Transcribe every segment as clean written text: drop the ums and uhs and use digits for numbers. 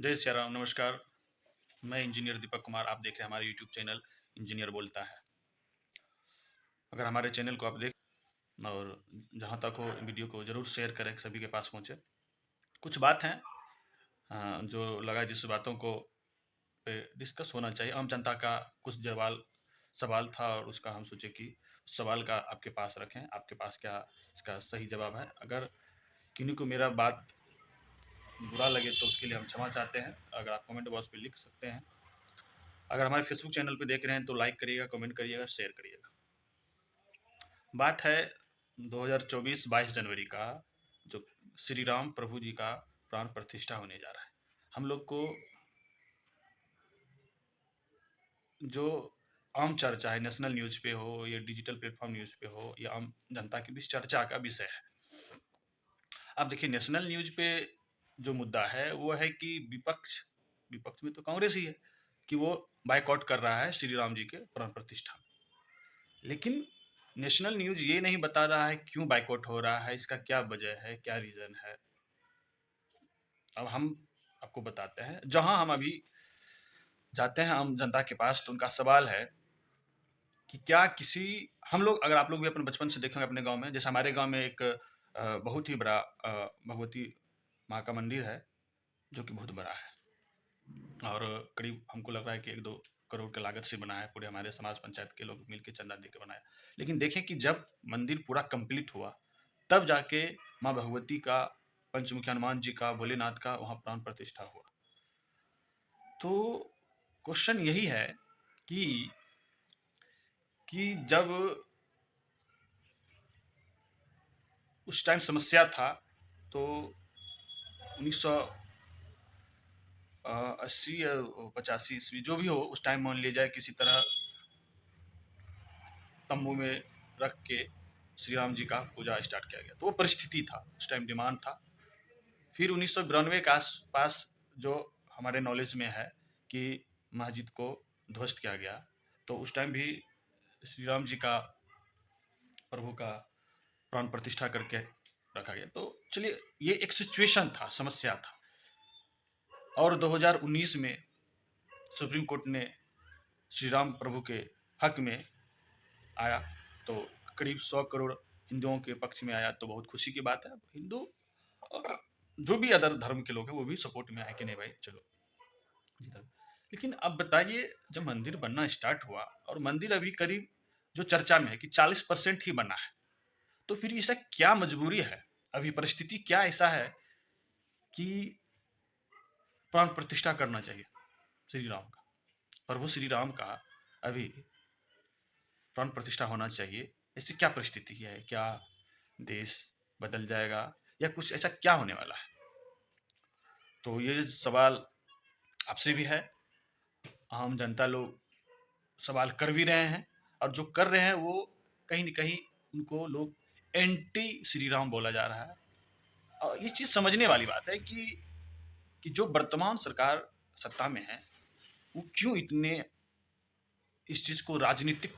जय सिया राम, नमस्कार। मैं इंजीनियर दीपक कुमार, आप देख रहे हैं हमारे यूट्यूब चैनल इंजीनियर बोलता है। अगर हमारे चैनल को आप देख और जहाँ तक हो वीडियो को ज़रूर शेयर करें, सभी के पास पहुँचे। कुछ बात हैं जो लगा जिस बातों को पे डिस्कस होना चाहिए। आम जनता का कुछ सवाल था और उसका हम सोचे कि उस सवाल का आपके पास रखें। आपके पास क्या इसका सही जवाब है? अगर किन्हीं को मेरा बात बुरा लगे तो उसके लिए हम क्षमा चाहते हैं। अगर आप कमेंट बॉक्स पे लिख सकते हैं। अगर हमारे फेसबुक चैनल पे देख रहे हैं तो लाइक करिएगा, कमेंट करिएगा, शेयर करिएगा। बात है 2024 22 जनवरी का, जो श्री राम प्रभु जी का प्राण प्रतिष्ठा होने जा रहा है। हम लोग को जो आम चर्चा है, नेशनल न्यूज़ पे हो या डिजिटल प्लेटफॉर्म न्यूज़ पे हो या आम जनता के बीच चर्चा का विषय है। अब देखिए, नेशनल न्यूज़ पे जो मुद्दा है वो है कि विपक्ष विपक्ष में तो कांग्रेस ही है कि वो बायकॉट कर रहा है श्री राम जी के प्राण प्रतिष्ठा। लेकिन नेशनल न्यूज़ ये नहीं बता रहा है क्यों बायकॉट हो रहा है, इसका क्या वजह है, क्या रीज़न है। अब हम आपको बताते हैं। जहां हम अभी जाते हैं आम जनता के पास, तो उनका सवाल है कि क्या किसी हम लोग, अगर आप लोग भी अपने बचपन से देखेंगे अपने गांव में, जैसे हमारे गांव में एक बहुत ही बड़ा भगवती माँ का मंदिर है, जो कि बहुत बड़ा है और करीब हमको लग रहा है कि 1-2 करोड़ की लागत से बना है। पूरे हमारे समाज पंचायत के लोग मिलकर चंदा देकर बनाया। लेकिन देखें कि जब मंदिर पूरा कंप्लीट हुआ, तब जाके माँ भगवती का, पंचमुखी हनुमान जी का, भोलेनाथ का वहाँ प्राण प्रतिष्ठा हुआ। तो क्वेश्चन यही है कि जब उस टाइम समस्या था, तो 1980 या 85 ईस्वी जो भी हो, उस टाइम मान लिया जाए किसी तरह तंबू में रख के श्री राम जी का पूजा स्टार्ट किया गया। तो वो परिस्थिति था, उस टाइम डिमांड था। फिर 1992 के आसपास जो हमारे नॉलेज में है कि मस्जिद को ध्वस्त किया गया, तो उस टाइम भी श्री राम जी का, प्रभु का प्राण प्रतिष्ठा करके रखा गया। तो चलिए, ये एक सिचुएशन था, समस्या था। और 2019 में सुप्रीम कोर्ट ने श्री राम प्रभु के हक में आया, तो करीब 100 करोड़ हिंदुओं के पक्ष में आया। तो बहुत खुशी की बात है। हिंदू और जो भी अदर धर्म के लोग हैं वो भी सपोर्ट में आए कि नहीं भाई चलो। लेकिन अब बताइए, जब मंदिर बनना स्टार्ट हुआ और मंदिर अभी करीब जो चर्चा में है कि 40% ही बना है, तो फिर ऐसा क्या मजबूरी है, अभी परिस्थिति क्या ऐसा है कि प्राण प्रतिष्ठा करना चाहिए श्री राम का, प्रभु श्री राम का अभी प्राण प्रतिष्ठा होना चाहिए? ऐसी क्या परिस्थिति है? क्या देश बदल जाएगा या कुछ ऐसा क्या होने वाला है? तो ये सवाल आपसे भी है, आम जनता लोग सवाल कर भी रहे हैं, और जो कर रहे हैं वो कहीं न कहीं उनको लोग एंटी श्री राम बोला जा रहा है। और ये चीज़ समझने वाली बात है कि जो वर्तमान सरकार सत्ता में है, वो क्यों इतने इस चीज़ को राजनीतिक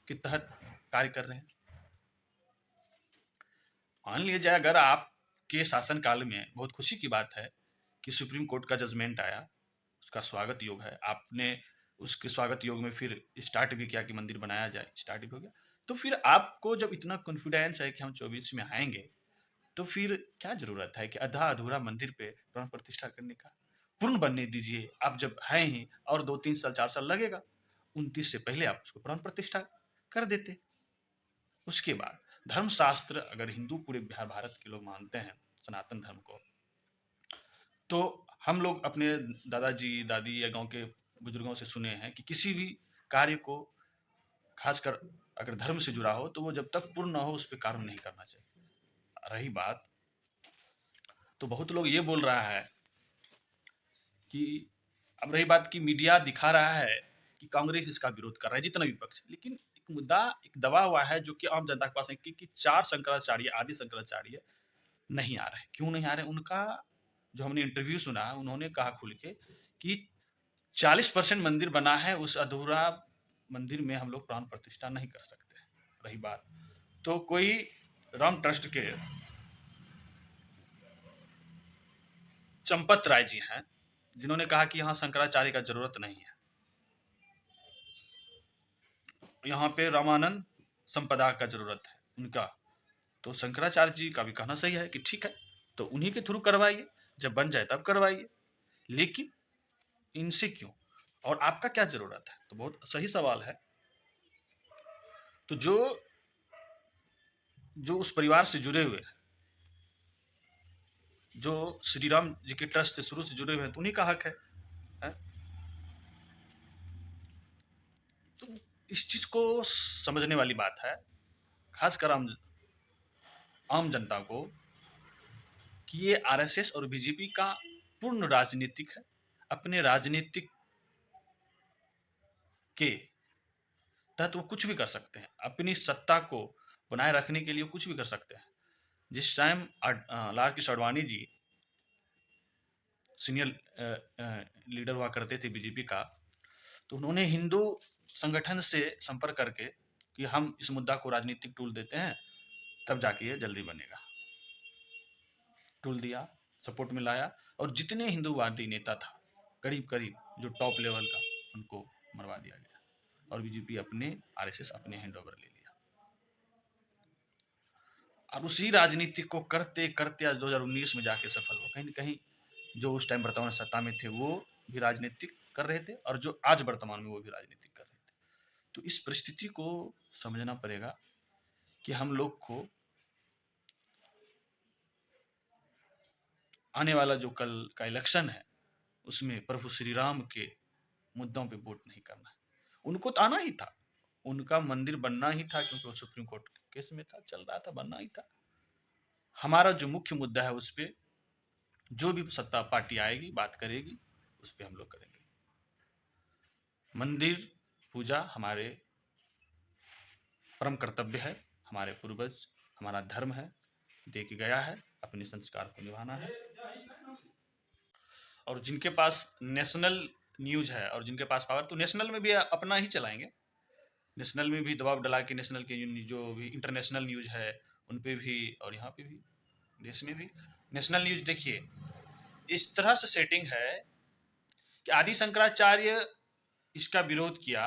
के तहत कार्य कर रहे हैं। मान लिया जाए, अगर आपके शासनकाल में, बहुत खुशी की बात है कि सुप्रीम कोर्ट का जजमेंट आया, उसका स्वागत योग है। आपने उसके स्वागत योग में फिर स्टार्ट भी किया कि मंदिर बनाया जाए, स्टार्ट भी हो गया। तो फिर आपको जब इतना कॉन्फिडेंस है कि हम 24 में आएंगे, तो फिर क्या जरूरत है कि आधा अधूरा मंदिर पे प्राण प्रतिष्ठा करने का? पूर्ण बनने दीजिए। आप जब हैं ही, और 2-3 साल 4 साल लगेगा, 29 से पहले आप उसको प्राण प्रतिष्ठा कर देते। उसके बाद धर्मशास्त्र, अगर हिंदू पूरे बिहार भारत के लोग मानते हैं सनातन धर्म को, तो हम लोग अपने दादाजी दादी या गांव के बुजुर्गों से सुने हैं कि किसी भी कार्य को, खासकर अगर धर्म से जुड़ा हो, तो वो जब तक पूर्ण ना हो उस पर कार्य नहीं करना चाहिए। रही बात, तो बहुत लोग ये बोल रहा है कि, अब रही बात कि मीडिया दिखा रहा है कि कांग्रेस इसका विरोध कर रहा है, जितना विपक्ष। लेकिन एक मुद्दा, एक दबा हुआ है जो कि आम जनता के पास है कि 4 शंकराचार्य, आदि शंकराचार्य नहीं आ रहे। क्यों नहीं आ रहे? उनका जो हमने इंटरव्यू सुना, उन्होंने कहा खुल के कि 40% मंदिर बना है, उस अधूरा मंदिर में हम लोग प्राण प्रतिष्ठा नहीं कर सकते। रही बात, तो कोई राम ट्रस्ट के चंपत राय जी हैं, जिन्होंने कहा कि यहाँ शंकराचार्य का जरूरत नहीं है, यहाँ पे रामानंद संपदा का जरूरत है उनका। तो शंकराचार्य जी का भी कहना सही है कि ठीक है, तो उन्हीं के थ्रू करवाइए, जब बन जाए तब करवाइए, लेकिन इनसे क्यों, और आपका क्या जरूरत है? तो बहुत सही सवाल है। तो जो जो उस परिवार से जुड़े हुए हैं, जो श्री राम जी के ट्रस्ट से शुरू से जुड़े हुए हैं, तो उन्हीं का हक है, है? तो इस चीज को समझने वाली बात है, खासकर आम जनता को, कि ये आरएसएस और बीजेपी का पूर्ण राजनीतिक है। अपने राजनीतिक के तहत वो कुछ भी कर सकते हैं, अपनी सत्ता को बनाए रखने के लिए कुछ भी कर सकते हैं। जिस time Lal Krishna Advani ji senior leader हुआ करते थे बीजेपी का, तो उन्होंने हिंदू संगठन से संपर्क करके कि हम इस मुद्दा को राजनीतिक टूल देते हैं, तब जाके ये जल्दी बनेगा। टूल दिया, सपोर्ट में लाया, और जितने हिंदूवादी नेता था करीब करीब जो टॉप लेवल का, उनको मरवा दिया गया, और बीजेपी अपने आरएसएस अपने हैंड ओवर ले लिया। और उसी राजनीति को करते करते आज 2019 में जाके सफल हुआ। कहीं न कहीं जो उस टाइम वर्तमान सत्ता में थे वो भी राजनीतिक कर रहे थे, और जो आज वर्तमान में वो भी राजनीतिक कर रहे थे। तो इस परिस्थिति को समझना पड़ेगा कि हम लोग को आने वाला जो कल का इलेक्शन है उसमें प्रभु श्री राम के मुद्दों पे वोट नहीं करना है। उनको तो आना ही था, उनका मंदिर बनना ही था, क्योंकि वो सुप्रीम कोर्ट केस में था, चल रहा था, बनना ही था। हमारा जो मुख्य मुद्दा है उस पर जो भी सत्ता पार्टी आएगी बात करेगी, उस पर हम लोग करेंगे। मंदिर पूजा हमारे परम कर्तव्य है, हमारे पूर्वज, हमारा धर्म है, दे के गया है, अपने संस्कार को निभाना है। और जिनके पास नेशनल न्यूज है और जिनके पास पावर, तो नेशनल में भी अपना ही चलाएंगे, नेशनल में भी दबाव डला के नेशनल के जो भी इंटरनेशनल न्यूज है उन पे भी, और यहाँ पे भी देश में भी नेशनल न्यूज। देखिए इस तरह से सेटिंग है कि आदि शंकराचार्य इसका विरोध किया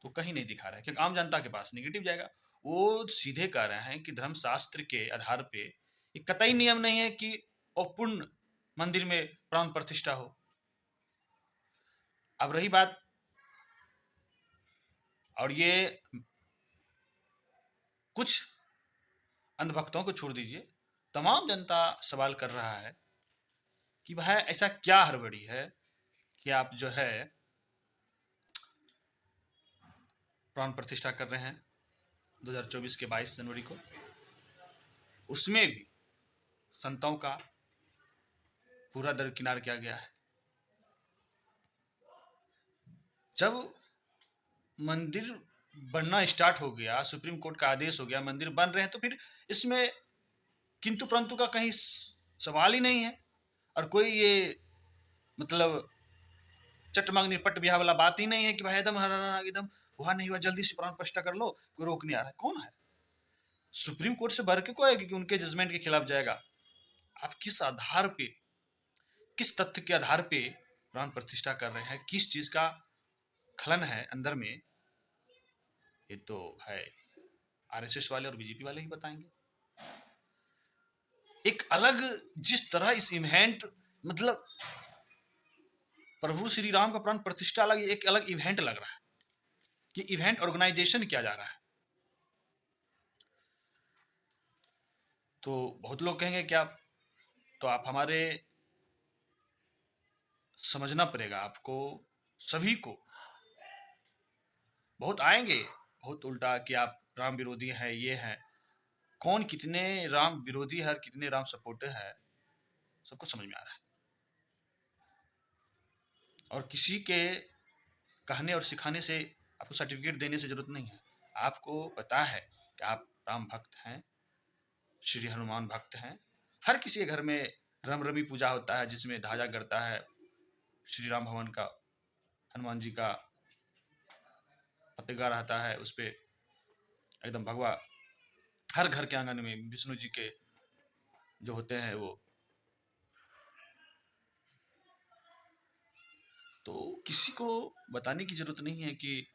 तो कहीं नहीं दिखा रहा है, क्योंकि आम जनता के पास निगेटिव जाएगा। वो सीधे कह रहे हैं कि धर्मशास्त्र के आधार पे ये कतई नियम नहीं है कि अपूर्ण मंदिर में प्राण प्रतिष्ठा हो। अब रही बात, और ये कुछ अंधभक्तों को छोड़ दीजिए, तमाम जनता सवाल कर रहा है कि भाई ऐसा क्या हड़बड़ी है कि आप जो है प्राण प्रतिष्ठा कर रहे हैं 2024 के 22 जनवरी को, उसमें भी संतों का पूरा दरकिनार किया गया है। जब मंदिर बनना स्टार्ट हो गया, सुप्रीम कोर्ट का आदेश हो गया, मंदिर बन रहे हैं, तो फिर इसमें किंतु परंतु का कहीं सवाल ही नहीं है। और कोई ये मतलब चट मांगनी पट ब्याह वाला बात ही नहीं है कि भाई एकदम एकदम हुआ नहीं हुआ जल्दी से प्राण प्रतिष्ठा कर लो, कोई रोक नहीं आ रहा है। कौन है सुप्रीम कोर्ट से भर के को आएगी कि उनके जजमेंट के खिलाफ जाएगा? आप किस आधार पे, किस तथ्य के आधार पे प्राण प्रतिष्ठा कर रहे हैं, किस चीज का खलन है अंदर में, ये तो है आरएसएस वाले और बीजेपी वाले ही बताएंगे। एक अलग जिस तरह इस इवेंट, मतलब प्रभु श्री राम का प्राण प्रतिष्ठा अलग, एक अलग इवेंट लग रहा है कि इवेंट ऑर्गेनाइजेशन किया जा रहा है। तो बहुत लोग कहेंगे क्या, तो आप हमारे समझना पड़ेगा आपको, सभी को बहुत आएंगे, बहुत उल्टा कि आप राम विरोधी हैं, ये हैं। कौन कितने राम विरोधी है और कितने राम सपोर्टर है सबको समझ में आ रहा है। और किसी के कहने और सिखाने से, आपको सर्टिफिकेट देने से जरूरत नहीं है। आपको पता है कि आप राम भक्त हैं, श्री हनुमान भक्त हैं। हर किसी के घर में रमी पूजा होता है जिसमें ध्वजा गड़ता है श्री राम भवन का, हनुमान जी का पतंगा रहता है उस पर एकदम भगवा। हर घर के आंगन में विष्णु जी के जो होते हैं वो किसी को बताने की जरूरत नहीं है कि,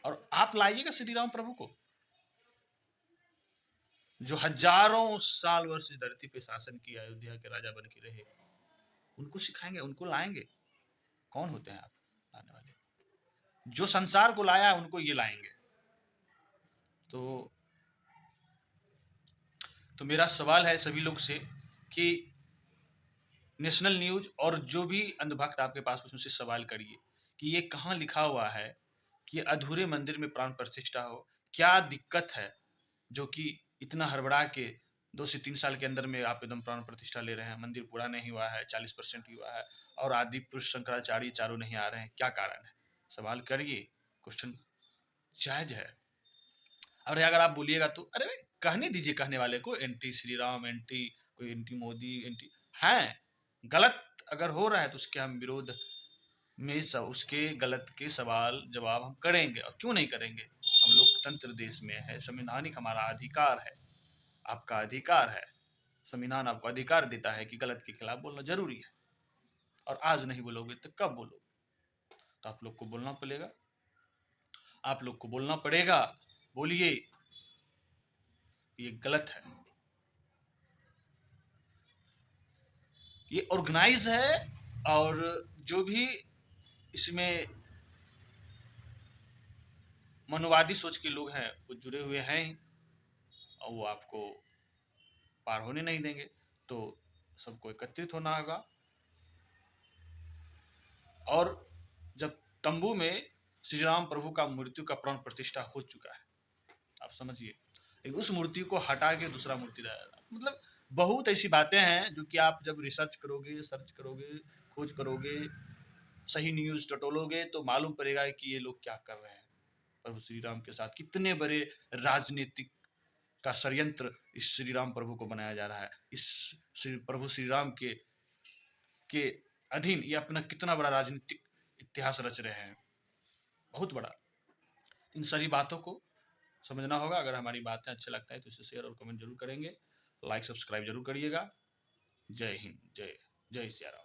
और आप लाइएगा श्री राम प्रभु को, जो हजारों साल वर्ष इस धरती पे शासन किया, अयोध्या के राजा बन के रहे, उनको सिखाएंगे, उनको लाएंगे। कौन होते हैं आप लाने वाले? जो संसार को लाया उनको ये लाएंगे। तो मेरा सवाल है सभी लोग से कि नेशनल न्यूज और जो भी अंधभक्त आपके पास कुछ, उनसे सवाल करिए कि ये कहाँ लिखा हुआ है कि अधूरे मंदिर में प्राण प्रतिष्ठा हो। क्या दिक्कत है जो कि इतना हड़बड़ा के 2 से 3 साल के अंदर में आप एकदम प्राण प्रतिष्ठा ले रहे हैं? मंदिर पूरा नहीं हुआ है, 40% ही हुआ है, और आदि पुरुष शंकराचार्य चारों नहीं आ रहे हैं। क्या कारण है? सवाल करिए, क्वेश्चन जायज है। और अगर आप बोलिएगा तो अरे भाई कहने दीजिए, कहने वाले को एंटी श्री राम, एंटी कोई, एंटी मोदी, एंटी है, गलत अगर हो रहा है तो उसके हम विरोध में सब, उसके गलत के सवाल जवाब हम करेंगे। और क्यों नहीं करेंगे? हम लोकतंत्र देश में है, संवैधानिक हमारा अधिकार है, आपका अधिकार है, संविधान आपको अधिकार देता है कि गलत के खिलाफ बोलना जरूरी है। और आज नहीं बोलोगे तो कब बोलोगे? तो आप लोग को बोलना पड़ेगा, आप लोग को बोलना पड़ेगा। बोलिए, ये गलत है, ये ऑर्गेनाइज है, और जो भी इसमें मनोवादी सोच के लोग हैं वो जुड़े हुए हैं, और वो आपको पार होने नहीं देंगे। तो सबको एकत्रित होना होगा। और जब तंबू में श्री राम प्रभु का मृत्यु का प्राण प्रतिष्ठा हो चुका है, आप समझिए, लेकिन उस मूर्ति को हटा के दूसरा मूर्ति लाया, मतलब बहुत ऐसी बातें हैं जो कि आप जब रिसर्च करोगे, सर्च करोगे, खोज करोगे, सही न्यूज टटोलोगे, तो मालूम पड़ेगा कि ये लोग क्या कर रहे हैं प्रभु श्री राम के साथ। कितने बड़े राजनीतिक का षड्यंत्र इस श्री राम प्रभु को बनाया जा रहा है, इस प्रभु श्री राम के अधीन ये अपना कितना बड़ा राजनीतिक इतिहास रच रहे हैं, बहुत बड़ा। इन सारी बातों को समझना होगा। अगर हमारी बातें अच्छे लगता है तो इसे शेयर और कमेंट जरूर करेंगे, लाइक सब्सक्राइब जरूर करिएगा। जय हिंद, जय जय सिया राम।